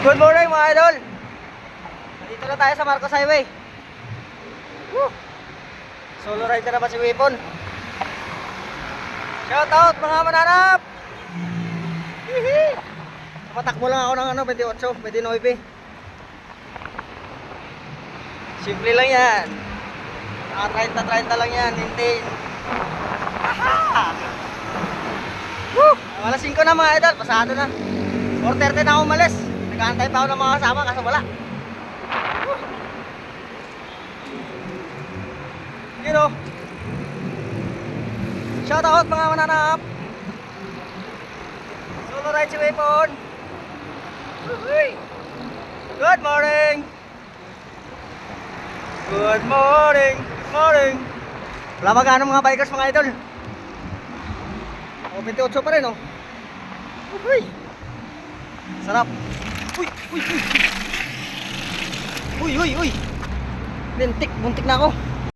Good morning mga idol. Dito na tayo sa Marcos Highway. Woo! Solo ride na naman si Wipon. Shout out mga mananap. Hihi. Matakbo lang ako ng 28, 29. Simple lang yan. Naka 30 lang yan. Maintain. Aha! Woo! Alas 5 na mga idol. Pasado na. 4:30 na ako umalis. Nag-aantay pa ako ng mga kasama kaso wala. Woo! You know. Shout out mga mananap. Solo ride si Wipon. Good morning. Good morning. Good morning. Wala magkano mga bikers mga idol. O 28 pa rin oh. Uy. Sarap. Uy, uy, uy. Uy, uy, uy. Buntik na ako.